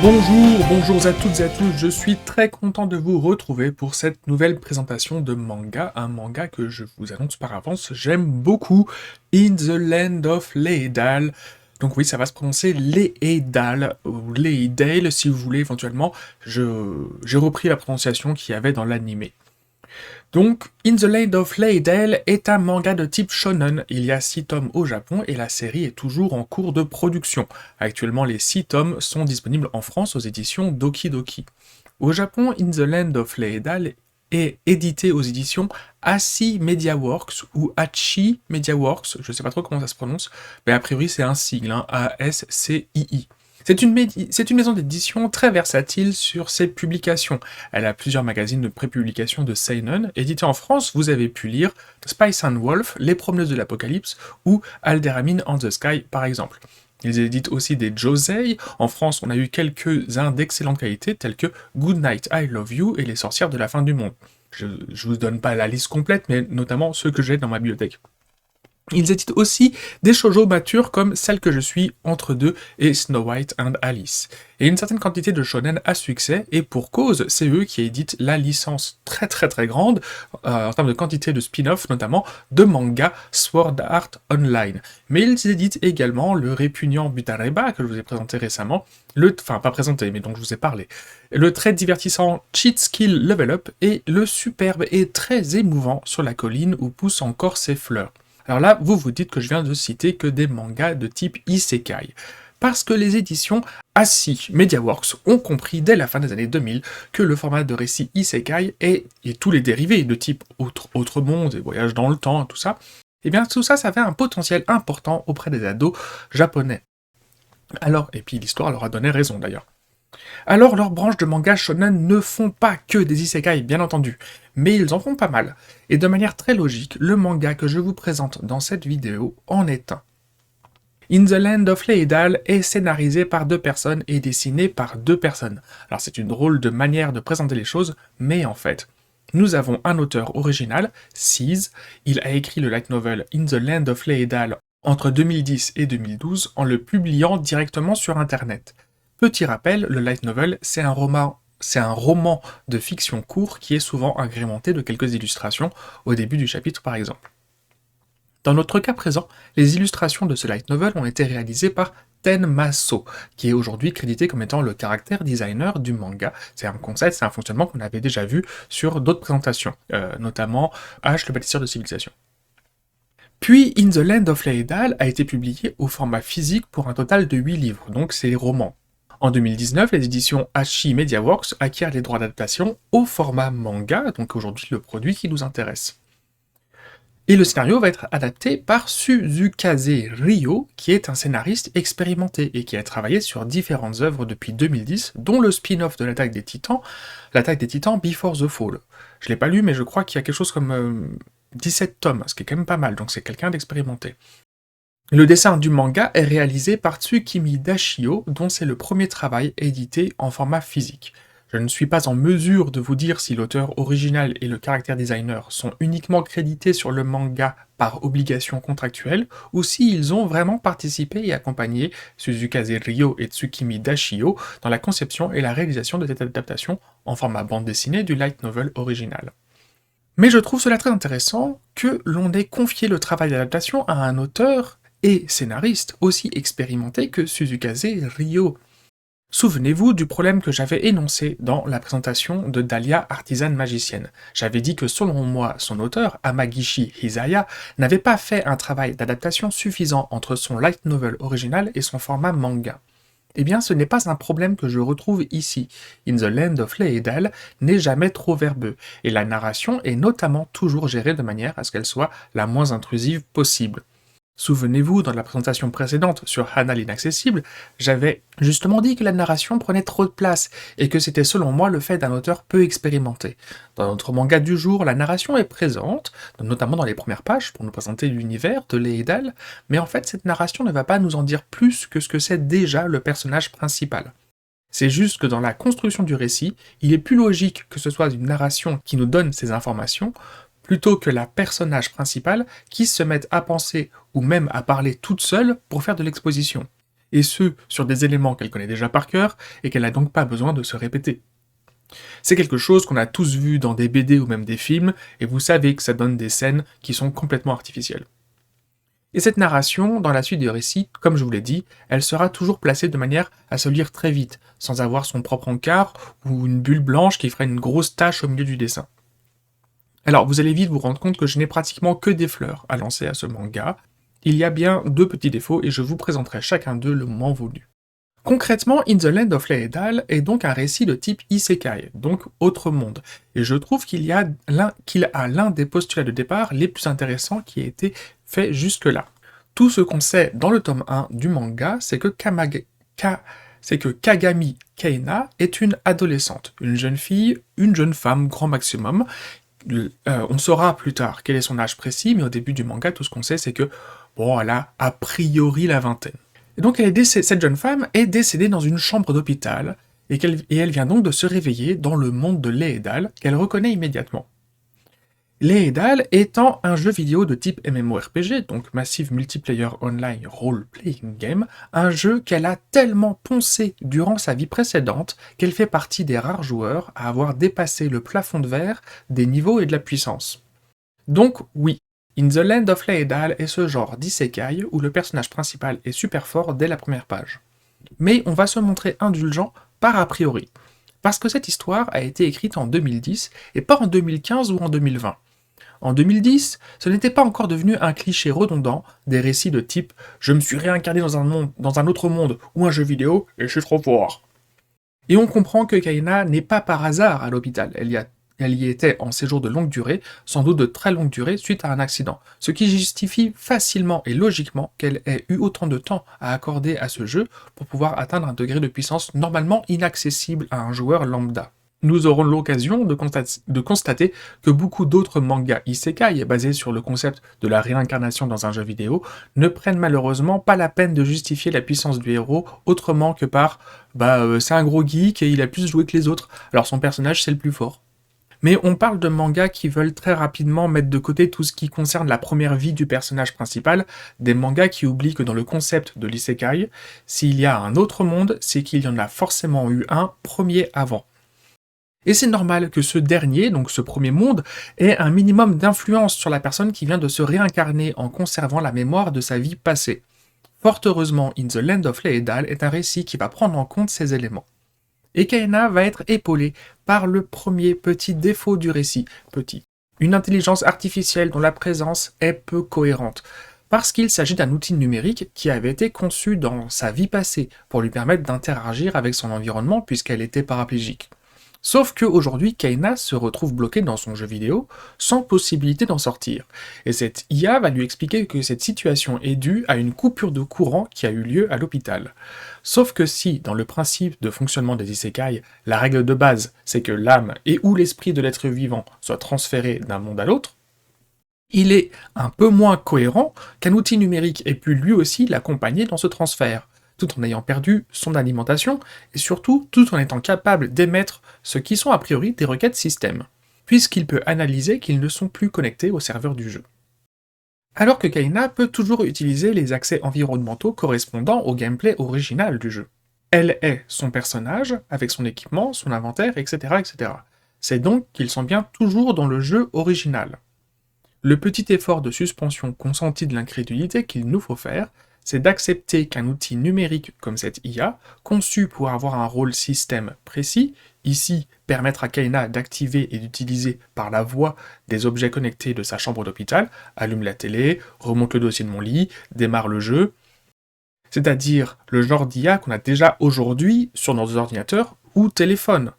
Bonjour à toutes et à tous, je suis très content de vous retrouver pour cette nouvelle présentation de manga, un manga que je vous annonce par avance, j'aime beaucoup, In the Land of Leidal. Donc oui, ça va se prononcer Leidal, ou Leidale si vous voulez éventuellement, j'ai repris la prononciation qu'il y avait dans l'animé. Donc, In the Land of Leidale est un manga de type shonen. Il y a 6 tomes au Japon et la série est toujours en cours de production. Actuellement, les 6 tomes sont disponibles en France aux éditions Doki Doki. Au Japon, In the Land of Leidale est édité aux éditions Ashi Media Works ou Hachi Media Works, je sais pas trop comment ça se prononce, mais a priori c'est un sigle, hein, A-S-C-I-I. C'est une maison d'édition très versatile sur ses publications. Elle a plusieurs magazines de prépublication de seinen. Édité en France, vous avez pu lire Spice and Wolf, Les Promeneuses de l'Apocalypse ou Alderamin on the Sky par exemple. Ils éditent aussi des josei. En France, on a eu quelques-uns d'excellente qualité, tels que Good Night, I Love You et Les Sorcières de la Fin du Monde. Je vous donne pas la liste complète, mais notamment ceux que j'ai dans ma bibliothèque. Ils éditent aussi des shoujo matures comme Celle que je suis, Entre deux et Snow White and Alice. Et une certaine quantité de shonen à succès, et pour cause, c'est eux qui éditent la licence très grande, en termes de quantité de spin-off notamment, de manga Sword Art Online. Mais ils éditent également le répugnant Butareba, que je vous ai présenté récemment, enfin pas présenté, mais dont je vous ai parlé, le très divertissant Cheat Skill Level Up, et le superbe et très émouvant Sur la colline où poussent encore ses fleurs. Alors là, vous vous dites que je viens de citer que des mangas de type isekai. Parce que les éditions Ashi MediaWorks ont compris dès la fin des années 2000 que le format de récit isekai et tous les dérivés de type autre monde et voyage dans le temps, tout ça, eh bien tout ça avait un potentiel important auprès des ados japonais. Alors, et puis l'histoire leur a donné raison d'ailleurs. Alors leurs branches de manga shonen ne font pas que des isekai, bien entendu, mais ils en font pas mal. Et de manière très logique, le manga que je vous présente dans cette vidéo en est un. In the Land of Leidal est scénarisé par 2 personnes et dessiné par 2 personnes. Alors c'est une drôle de manière de présenter les choses, mais en fait, nous avons un auteur original, Seize. Il a écrit le light novel In the Land of Leidal entre 2010 et 2012 en le publiant directement sur internet. Petit rappel, le light novel, c'est un roman de fiction court qui est souvent agrémenté de quelques illustrations au début du chapitre par exemple. Dans notre cas présent, les illustrations de ce light novel ont été réalisées par Ten Maso, qui est aujourd'hui crédité comme étant le character designer du manga. C'est un concept, c'est un fonctionnement qu'on avait déjà vu sur d'autres présentations, notamment H, le bâtisseur de civilisation. Puis In the Land of Leidal a été publié au format physique pour un total de 8 livres, donc c'est les romans. En 2019, les éditions Ashi MediaWorks acquièrent les droits d'adaptation au format manga, donc aujourd'hui le produit qui nous intéresse. Et le scénario va être adapté par Suzukaze Ryo, qui est un scénariste expérimenté et qui a travaillé sur différentes œuvres depuis 2010, dont le spin-off de l'Attaque des Titans Before the Fall. Je l'ai pas lu, mais je crois qu'il y a quelque chose comme 17 tomes, ce qui est quand même pas mal, donc c'est quelqu'un d'expérimenté. Le dessin du manga est réalisé par Tsukimi Dashio, dont c'est le premier travail édité en format physique. Je ne suis pas en mesure de vous dire si l'auteur original et le character designer sont uniquement crédités sur le manga par obligation contractuelle, ou s'ils ont vraiment participé et accompagné Suzukaze Ryo et Tsukimi Dashio dans la conception et la réalisation de cette adaptation en format bande dessinée du light novel original. Mais je trouve cela très intéressant que l'on ait confié le travail d'adaptation à un auteur et scénariste aussi expérimenté que Suzukaze Ryo. Souvenez-vous du problème que j'avais énoncé dans la présentation de Dahlia, artisane magicienne. J'avais dit que selon moi, son auteur, Amagishi Hisaya, n'avait pas fait un travail d'adaptation suffisant entre son light novel original et son format manga. Eh bien, ce n'est pas un problème que je retrouve ici. In the Land of Leidal n'est jamais trop verbeux, et la narration est notamment toujours gérée de manière à ce qu'elle soit la moins intrusive possible. Souvenez-vous, dans la présentation précédente sur Hana l'inaccessible, j'avais justement dit que la narration prenait trop de place, et que c'était selon moi le fait d'un auteur peu expérimenté. Dans notre manga du jour, la narration est présente, notamment dans les premières pages, pour nous présenter l'univers de Leidal, mais en fait cette narration ne va pas nous en dire plus que ce que c'est déjà le personnage principal. C'est juste que dans la construction du récit, il est plus logique que ce soit une narration qui nous donne ces informations, plutôt que la personnage principale qui se mette à penser ou même à parler toute seule pour faire de l'exposition. et ce, sur des éléments qu'elle connaît déjà par cœur, et qu'elle n'a donc pas besoin de se répéter. C'est quelque chose qu'on a tous vu dans des BD ou même des films, et vous savez que ça donne des scènes qui sont complètement artificielles. Et cette narration, dans la suite du récit, comme je vous l'ai dit, elle sera toujours placée de manière à se lire très vite, sans avoir son propre encart ou une bulle blanche qui ferait une grosse tache au milieu du dessin. Alors, vous allez vite vous rendre compte que je n'ai pratiquement que des fleurs à lancer à ce manga. Il y a bien 2 petits défauts et je vous présenterai chacun d'eux le moment voulu. Concrètement, In the Land of Laedal est donc un récit de type Isekai, donc autre monde, et je trouve qu'il a l'un des postulats de départ les plus intéressants qui a été fait jusque-là. Tout ce qu'on sait dans le tome 1 du manga, c'est que Kagami Keina est une adolescente, une jeune fille, une jeune femme, grand maximum. On saura plus tard quel est son âge précis, mais au début du manga, tout ce qu'on sait, c'est que, bon, elle a a priori la vingtaine. Et donc cette jeune femme est décédée dans une chambre d'hôpital, et elle vient donc de se réveiller dans le monde de Laedal, qu'elle reconnaît immédiatement. Laedal étant un jeu vidéo de type MMORPG, donc Massive Multiplayer Online Role Playing Game, un jeu qu'elle a tellement poncé durant sa vie précédente qu'elle fait partie des rares joueurs à avoir dépassé le plafond de verre des niveaux et de la puissance. Donc oui, In the Land of Laedal est ce genre d'isekai où le personnage principal est super fort dès la première page. Mais on va se montrer indulgent par a priori, parce que cette histoire a été écrite en 2010 et pas en 2015 ou en 2020. En 2010, ce n'était pas encore devenu un cliché redondant des récits de type « je me suis réincarné dans un autre monde ou un jeu vidéo et je suis trop fort ». Et on comprend que Kaina n'est pas par hasard à l'hôpital, elle y était en séjour de longue durée, sans doute de très longue durée suite à un accident, ce qui justifie facilement et logiquement qu'elle ait eu autant de temps à accorder à ce jeu pour pouvoir atteindre un degré de puissance normalement inaccessible à un joueur lambda. Nous aurons l'occasion de constater que beaucoup d'autres mangas isekai basés sur le concept de la réincarnation dans un jeu vidéo ne prennent malheureusement pas la peine de justifier la puissance du héros autrement que par c'est un gros geek et il a plus joué que les autres, alors son personnage c'est le plus fort. Mais on parle de mangas qui veulent très rapidement mettre de côté tout ce qui concerne la première vie du personnage principal, des mangas qui oublient que dans le concept de l'isekai, s'il y a un autre monde, c'est qu'il y en a forcément eu un premier avant. Et c'est normal que ce dernier, donc ce premier monde, ait un minimum d'influence sur la personne qui vient de se réincarner en conservant la mémoire de sa vie passée. Fort heureusement, In the Land of Laedal est un récit qui va prendre en compte ces éléments. Et Kaina va être épaulée par le premier petit défaut du récit, une intelligence artificielle dont la présence est peu cohérente, parce qu'il s'agit d'un outil numérique qui avait été conçu dans sa vie passée pour lui permettre d'interagir avec son environnement puisqu'elle était paraplégique. Sauf qu'aujourd'hui, Kaina se retrouve bloquée dans son jeu vidéo, sans possibilité d'en sortir. Et cette IA va lui expliquer que cette situation est due à une coupure de courant qui a eu lieu à l'hôpital. Sauf que si, dans le principe de fonctionnement des isekai, la règle de base, c'est que l'âme et ou l'esprit de l'être vivant soient transférés d'un monde à l'autre, il est un peu moins cohérent qu'un outil numérique ait pu lui aussi l'accompagner dans ce transfert, tout en ayant perdu son alimentation, et surtout tout en étant capable d'émettre ce qui sont a priori des requêtes système, puisqu'il peut analyser qu'ils ne sont plus connectés au serveur du jeu. Alors que Kaina peut toujours utiliser les accès environnementaux correspondant au gameplay original du jeu. Elle est son personnage, avec son équipement, son inventaire, etc. etc. C'est donc qu'ils sont bien toujours dans le jeu original. Le petit effort de suspension consenti de l'incrédulité qu'il nous faut faire, c'est d'accepter qu'un outil numérique comme cette IA, conçu pour avoir un rôle système précis, ici permettre à Kaina d'activer et d'utiliser par la voix des objets connectés de sa chambre d'hôpital, allume la télé, remonte le dossier de mon lit, démarre le jeu, c'est-à-dire le genre d'IA qu'on a déjà aujourd'hui sur nos ordinateurs ou téléphones.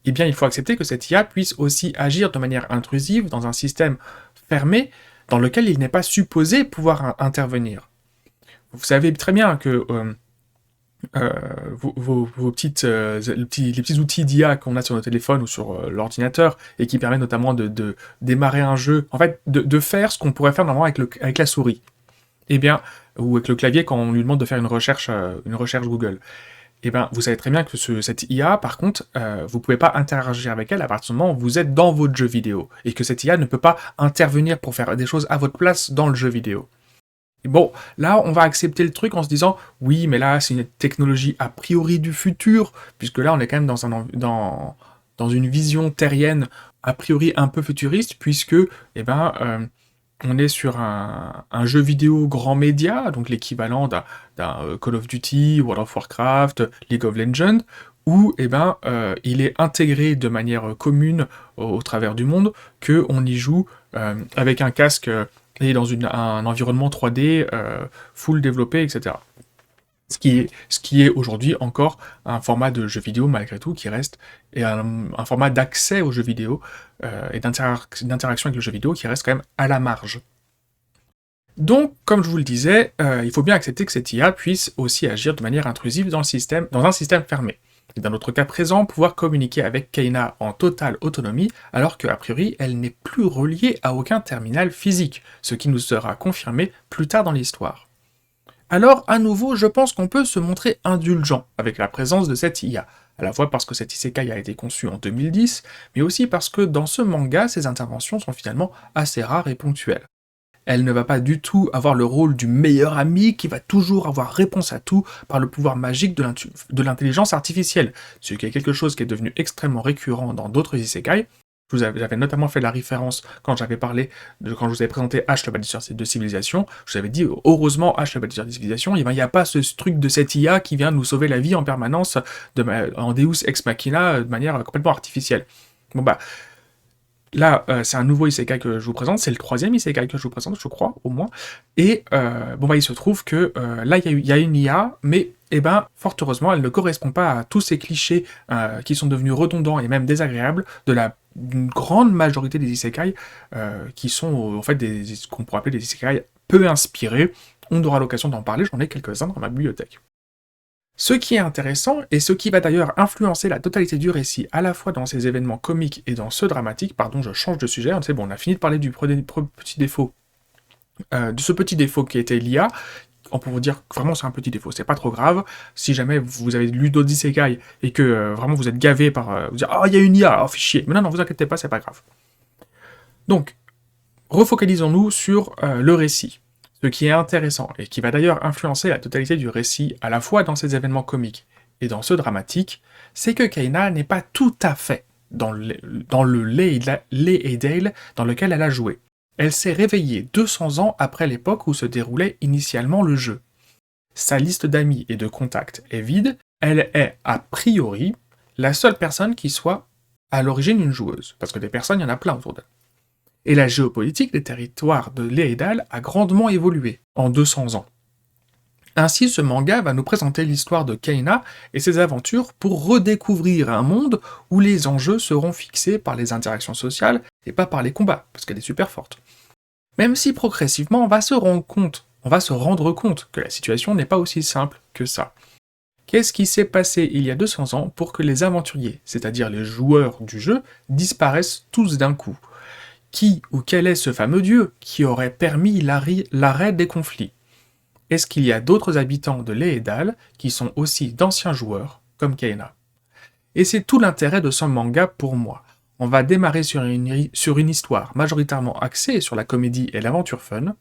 Eh bien, il faut accepter que cette IA puisse aussi agir de manière intrusive dans un système fermé dans lequel il n'est pas supposé pouvoir intervenir. Vous savez très bien que les petits outils d'IA qu'on a sur nos téléphones ou sur l'ordinateur et qui permettent notamment de démarrer un jeu, en fait, de faire ce qu'on pourrait faire normalement avec la souris, eh bien, ou avec le clavier quand on lui demande de faire une recherche Google. Eh bien, vous savez très bien que cette IA, par contre, vous ne pouvez pas interagir avec elle à partir du moment où vous êtes dans votre jeu vidéo, et que cette IA ne peut pas intervenir pour faire des choses à votre place dans le jeu vidéo. Et bon, là, on va accepter le truc en se disant, oui, mais là, c'est une technologie a priori du futur, puisque là, on est quand même dans une vision terrienne a priori un peu futuriste, puisque, on est sur un jeu vidéo grand média, donc l'équivalent d'un Call of Duty, World of Warcraft, League of Legends, où il est intégré de manière commune au travers du monde, qu'on y joue avec un casque et dans un environnement 3D full développé, etc. Ce qui est aujourd'hui encore un format de jeu vidéo, malgré tout, qui reste et un format d'accès aux jeux vidéo et d'interaction avec le jeu vidéo qui reste quand même à la marge. Donc, comme je vous le disais, il faut bien accepter que cette IA puisse aussi agir de manière intrusive dans un système fermé. Et dans notre cas présent, pouvoir communiquer avec Kaina en totale autonomie, alors qu'a priori, elle n'est plus reliée à aucun terminal physique, ce qui nous sera confirmé plus tard dans l'histoire. Alors, à nouveau, je pense qu'on peut se montrer indulgent avec la présence de cette IA, à la fois parce que cet isekai a été conçu en 2010, mais aussi parce que dans ce manga, ses interventions sont finalement assez rares et ponctuelles. Elle ne va pas du tout avoir le rôle du meilleur ami qui va toujours avoir réponse à tout par le pouvoir magique de l'intelligence artificielle, ce qui est quelque chose qui est devenu extrêmement récurrent dans d'autres isekai. J'avais notamment fait la référence quand quand je vous avais présenté H le bâtisseur de civilisation, je vous avais dit, heureusement H le bâtisseur de civilisation, il n'y a pas ce truc de cette IA qui vient nous sauver la vie en permanence en Deus Ex Machina de manière complètement artificielle. Bon bah, là, c'est un nouveau isekai que je vous présente, c'est le 3e isekai que je vous présente, je crois, au moins. Et il se trouve que là, il y a une IA, mais fort heureusement, elle ne correspond pas à tous ces clichés qui sont devenus redondants et même désagréables d'une grande majorité des isekai qui sont en fait ce qu'on pourrait appeler des isekai peu inspirés. On aura l'occasion d'en parler, j'en ai quelques-uns dans ma bibliothèque. Ce qui est intéressant, et ce qui va d'ailleurs influencer la totalité du récit, à la fois dans ces événements comiques et dans ceux dramatiques, pardon, je change de sujet, c'est bon, on a fini de parler du petit défaut, de ce petit défaut qui était l'IA, on peut vous dire que vraiment c'est un petit défaut, c'est pas trop grave, si jamais vous avez lu d'autres isekai et que vraiment vous êtes gavé par vous dire « Ah, il y a une IA, oh, fait chier !» Mais non, vous inquiétez pas, c'est pas grave. Donc, refocalisons-nous sur le récit. Ce qui est intéressant, et qui va d'ailleurs influencer la totalité du récit, à la fois dans ces événements comiques et dans ceux dramatiques, c'est que Kaina n'est pas tout à fait dans le Leydale dans lequel elle a joué. Elle s'est réveillée 200 ans après l'époque où se déroulait initialement le jeu. Sa liste d'amis et de contacts est vide, elle est a priori la seule personne qui soit à l'origine une joueuse, parce que des personnes, il y en a plein autour d'elle. Et la géopolitique des territoires de l'Eredal a grandement évolué en 200 ans. Ainsi, ce manga va nous présenter l'histoire de Kaina et ses aventures pour redécouvrir un monde où les enjeux seront fixés par les interactions sociales et pas par les combats, parce qu'elle est super forte. Même si progressivement on va se rendre compte que la situation n'est pas aussi simple que ça. Qu'est-ce qui s'est passé il y a 200 ans pour que les aventuriers, c'est-à-dire les joueurs du jeu, disparaissent tous d'un coup ? Qui ou quel est ce fameux dieu qui aurait permis l'arrêt des conflits? Est-ce qu'il y a d'autres habitants de l'Eredal qui sont aussi d'anciens joueurs, comme Kaina? Et c'est tout l'intérêt de ce manga pour moi. On va démarrer sur une histoire majoritairement axée sur la comédie et l'aventure fun,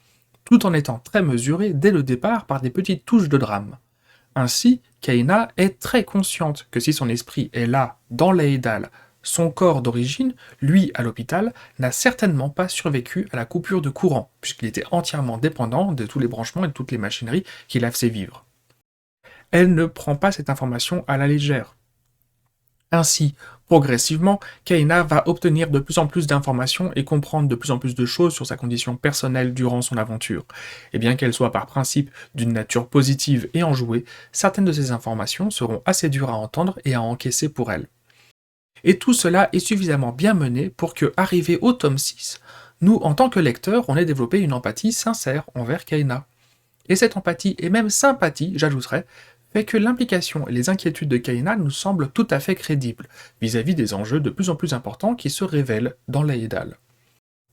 tout en étant très mesurée dès le départ par des petites touches de drame. Ainsi, Kaina est très consciente que si son esprit est là, dans l'Eredal, son corps d'origine, lui à l'hôpital, n'a certainement pas survécu à la coupure de courant, puisqu'il était entièrement dépendant de tous les branchements et de toutes les machineries qui la faisaient vivre. Elle ne prend pas cette information à la légère. Ainsi, progressivement, Kaina va obtenir de plus en plus d'informations et comprendre de plus en plus de choses sur sa condition personnelle durant son aventure. Et bien qu'elle soit par principe d'une nature positive et enjouée, certaines de ces informations seront assez dures à entendre et à encaisser pour elle. Et tout cela est suffisamment bien mené pour que, arrivé au tome 6, nous, en tant que lecteurs, on ait développé une empathie sincère envers Kaina. Et cette empathie, et même sympathie, j'ajouterais, fait que l'implication et les inquiétudes de Kaina nous semblent tout à fait crédibles, vis-à-vis des enjeux de plus en plus importants qui se révèlent dans l'Eredal.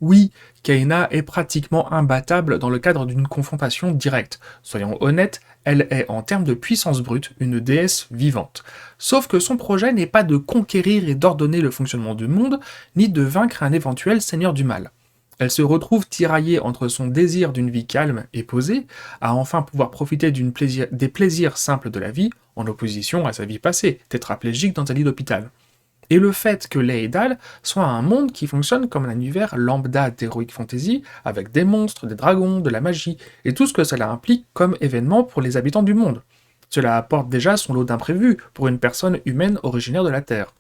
Oui, Kaina est pratiquement imbattable dans le cadre d'une confrontation directe. Soyons honnêtes, elle est en termes de puissance brute une déesse vivante. Sauf que son projet n'est pas de conquérir et d'ordonner le fonctionnement du monde, ni de vaincre un éventuel seigneur du mal. Elle se retrouve tiraillée entre son désir d'une vie calme et posée, à enfin pouvoir profiter des plaisirs simples de la vie, en opposition à sa vie passée, tétraplégique dans un lit d'hôpital. Et le fait que Laedal soit un monde qui fonctionne comme un univers lambda d'Heroic Fantasy, avec des monstres, des dragons, de la magie, et tout ce que cela implique comme événement pour les habitants du monde. Cela apporte déjà son lot d'imprévus pour une personne humaine originaire de la Terre.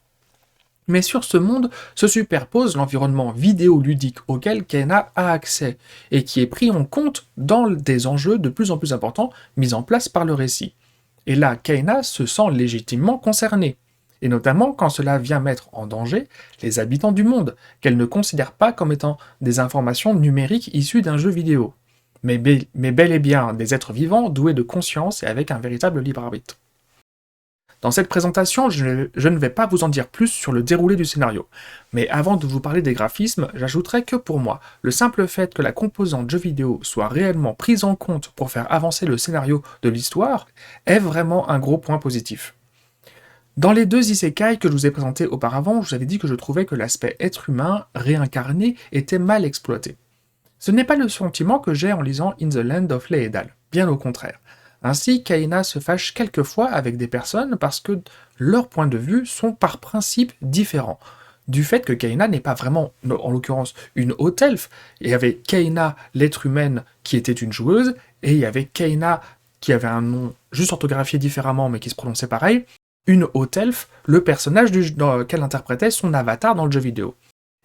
Mais sur ce monde se superpose l'environnement vidéoludique auquel Kena a accès, et qui est pris en compte dans des enjeux de plus en plus importants mis en place par le récit. Et là, Kena se sent légitimement concernée, et notamment quand cela vient mettre en danger les habitants du monde, qu'elle ne considère pas comme étant des informations numériques issues d'un jeu vidéo, mais bel et bien des êtres vivants doués de conscience et avec un véritable libre arbitre. Dans cette présentation, je ne vais pas vous en dire plus sur le déroulé du scénario, mais avant de vous parler des graphismes, j'ajouterai que pour moi, le simple fait que la composante jeu vidéo soit réellement prise en compte pour faire avancer le scénario de l'histoire est vraiment un gros point positif. Dans les deux isekai que je vous ai présentés auparavant, je vous avais dit que je trouvais que l'aspect être humain réincarné était mal exploité. Ce n'est pas le sentiment que j'ai en lisant In the Land of Laedal, bien au contraire. Ainsi, Kaina se fâche quelquefois avec des personnes parce que leurs points de vue sont par principe différents. Du fait que Kaina n'est pas vraiment, en l'occurrence, une haute elfe, et il y avait Kaina, l'être humaine, qui était une joueuse, et il y avait Kaina, qui avait un nom juste orthographié différemment, mais qui se prononçait pareil, une haute elfe, le personnage qu'elle interprétait son avatar dans le jeu vidéo.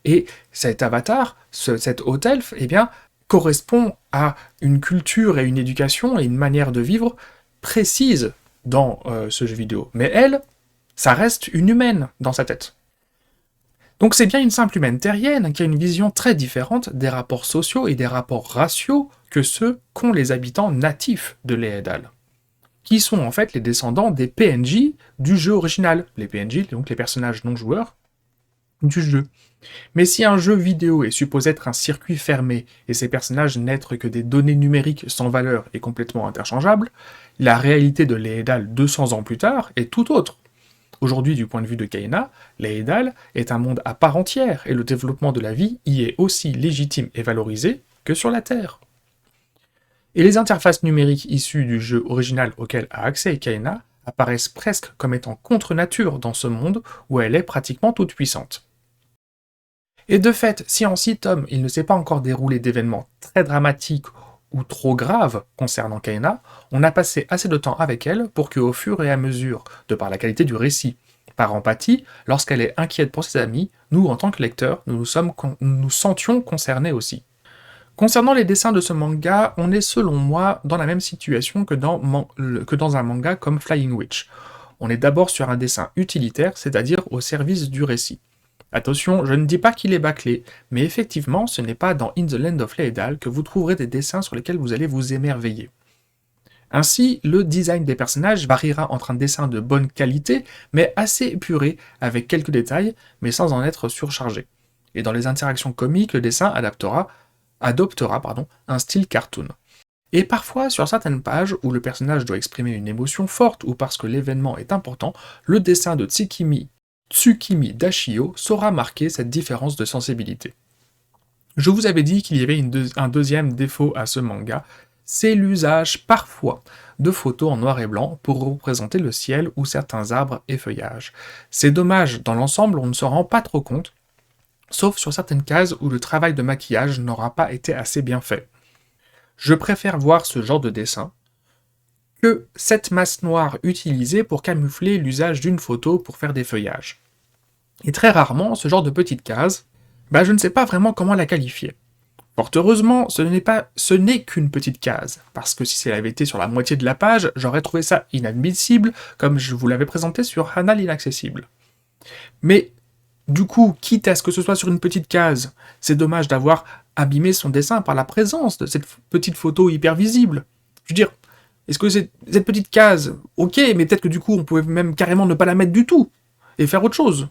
Et cet avatar, cette haute elfe, eh bien, correspond à une culture et une éducation et une manière de vivre précise dans ce jeu vidéo. Mais elle, ça reste une humaine dans sa tête. Donc c'est bien une simple humaine terrienne qui a une vision très différente des rapports sociaux et des rapports raciaux que ceux qu'ont les habitants natifs de Laedal, qui sont en fait les descendants des PNJ du jeu original. Les PNJ, donc les personnages non joueurs du jeu. Mais si un jeu vidéo est supposé être un circuit fermé et ses personnages n'être que des données numériques sans valeur et complètement interchangeables, la réalité de Laedal 200 ans plus tard est tout autre. Aujourd'hui, du point de vue de Kaina, Laedal est un monde à part entière et le développement de la vie y est aussi légitime et valorisé que sur la Terre. Et les interfaces numériques issues du jeu original auquel a accès Kaina apparaissent presque comme étant contre nature dans ce monde où elle est pratiquement toute puissante. Et de fait, si en 6 tomes il ne s'est pas encore déroulé d'événements très dramatiques ou trop graves concernant Kaina, on a passé assez de temps avec elle pour qu'au fur et à mesure, de par la qualité du récit, par empathie, lorsqu'elle est inquiète pour ses amis, nous en tant que lecteurs, nous nous sentions concernés aussi. Concernant les dessins de ce manga, on est selon moi dans la même situation que dans un manga comme Flying Witch. On est d'abord sur un dessin utilitaire, c'est-à-dire au service du récit. Attention, je ne dis pas qu'il est bâclé, mais effectivement, ce n'est pas dans In the Land of Laedal que vous trouverez des dessins sur lesquels vous allez vous émerveiller. Ainsi, le design des personnages variera entre un dessin de bonne qualité, mais assez épuré, avec quelques détails, mais sans en être surchargé. Et dans les interactions comiques, le dessin adoptera un style cartoon. Et parfois, sur certaines pages où le personnage doit exprimer une émotion forte ou parce que l'événement est important, le dessin de Tsukimi Dashio saura marquer cette différence de sensibilité. Je vous avais dit qu'il y avait un deuxième défaut à ce manga, c'est l'usage parfois de photos en noir et blanc pour représenter le ciel ou certains arbres et feuillages. C'est dommage, dans l'ensemble on ne se rend pas trop compte, sauf sur certaines cases où le travail de maquillage n'aura pas été assez bien fait. Je préfère voir ce genre de dessin que cette masse noire utilisée pour camoufler l'usage d'une photo pour faire des feuillages. Et très rarement, ce genre de petite case, je ne sais pas vraiment comment la qualifier. Fort heureusement, ce n'est qu'une petite case, parce que si elle avait été sur la moitié de la page, j'aurais trouvé ça inadmissible, comme je vous l'avais présenté sur Hana l'inaccessible. Mais, du coup, quitte à ce que ce soit sur une petite case, c'est dommage d'avoir abîmé son dessin par la présence de cette petite photo hyper visible. Je veux dire, est-ce que cette petite case, ok, mais peut-être que du coup, on pouvait même carrément ne pas la mettre du tout, et faire autre chose.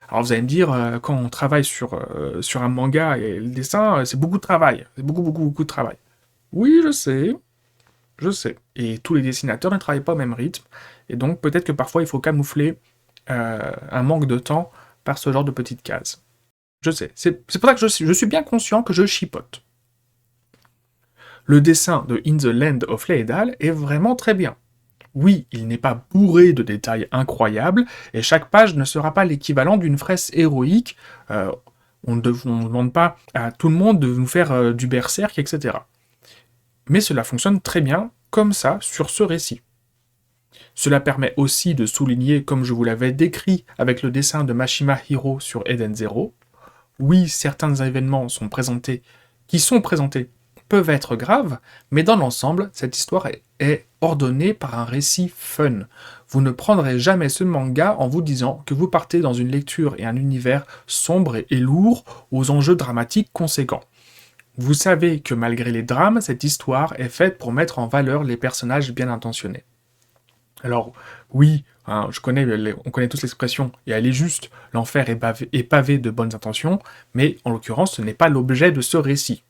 Alors vous allez me dire, quand on travaille sur un manga et le dessin, c'est beaucoup de travail. C'est beaucoup de travail. Oui, je sais. Et tous les dessinateurs ne travaillent pas au même rythme. Et donc peut-être que parfois il faut camoufler un manque de temps par ce genre de petites cases. je sais. C'est pour ça que je suis bien conscient que je chipote. Le dessin de In the Land of Laedal est vraiment très bien. Oui, il n'est pas bourré de détails incroyables, et chaque page ne sera pas l'équivalent d'une fresque héroïque. On ne demande pas à tout le monde de nous faire du berserk, etc. Mais cela fonctionne très bien comme ça sur ce récit. Cela permet aussi de souligner, comme je vous l'avais décrit avec le dessin de Mashima Hiro sur Eden Zero, oui, certains événements qui sont présentés peuvent être graves, mais dans l'ensemble, cette histoire est ordonnée par un récit fun. Vous ne prendrez jamais ce manga en vous disant que vous partez dans une lecture et un univers sombre et lourd aux enjeux dramatiques conséquents. Vous savez que malgré les drames, cette histoire est faite pour mettre en valeur les personnages bien intentionnés. Alors, oui, hein, on connaît tous l'expression, et elle est juste, l'enfer est pavé de bonnes intentions, mais en l'occurrence, ce n'est pas l'objet de ce récit.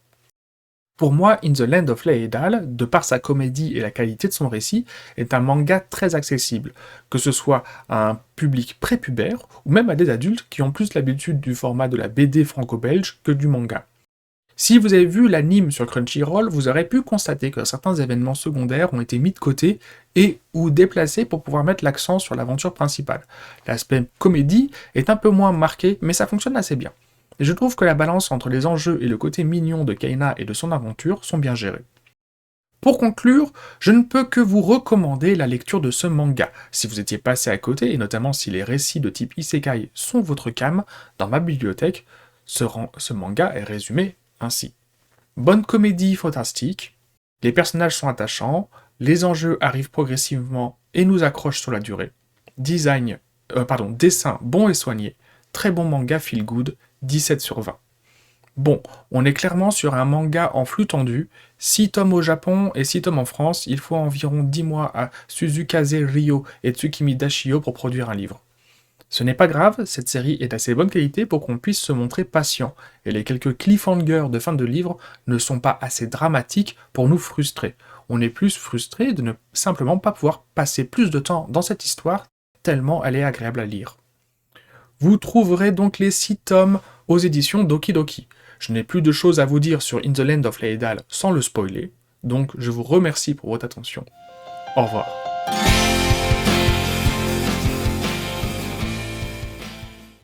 Pour moi, In the Land of Laedal, de par sa comédie et la qualité de son récit, est un manga très accessible, que ce soit à un public prépubère, ou même à des adultes qui ont plus l'habitude du format de la BD franco-belge que du manga. Si vous avez vu l'anime sur Crunchyroll, vous aurez pu constater que certains événements secondaires ont été mis de côté et ou déplacés pour pouvoir mettre l'accent sur l'aventure principale. L'aspect comédie est un peu moins marqué, mais ça fonctionne assez bien. Et je trouve que la balance entre les enjeux et le côté mignon de Kaina et de son aventure sont bien gérés. Pour conclure, je ne peux que vous recommander la lecture de ce manga. Si vous étiez passé à côté, et notamment si les récits de type Isekai sont votre came, dans ma bibliothèque, ce manga est résumé ainsi. Bonne comédie fantastique, les personnages sont attachants, les enjeux arrivent progressivement et nous accrochent sur la durée. Dessin bon et soigné, très bon manga feel good, 17 sur 20. Bon, on est clairement sur un manga en flux tendu, 6 tomes au Japon et 6 tomes en France, il faut environ 10 mois à Suzukaze Ryo et Tsukimi Dashio pour produire un livre. Ce n'est pas grave, cette série est d'assez bonne qualité pour qu'on puisse se montrer patient, et les quelques cliffhangers de fin de livre ne sont pas assez dramatiques pour nous frustrer. On est plus frustré de ne simplement pas pouvoir passer plus de temps dans cette histoire, tellement elle est agréable à lire. Vous trouverez donc les 6 tomes aux éditions Doki Doki. Je n'ai plus de choses à vous dire sur In the Land of Laedal sans le spoiler, donc je vous remercie pour votre attention. Au revoir.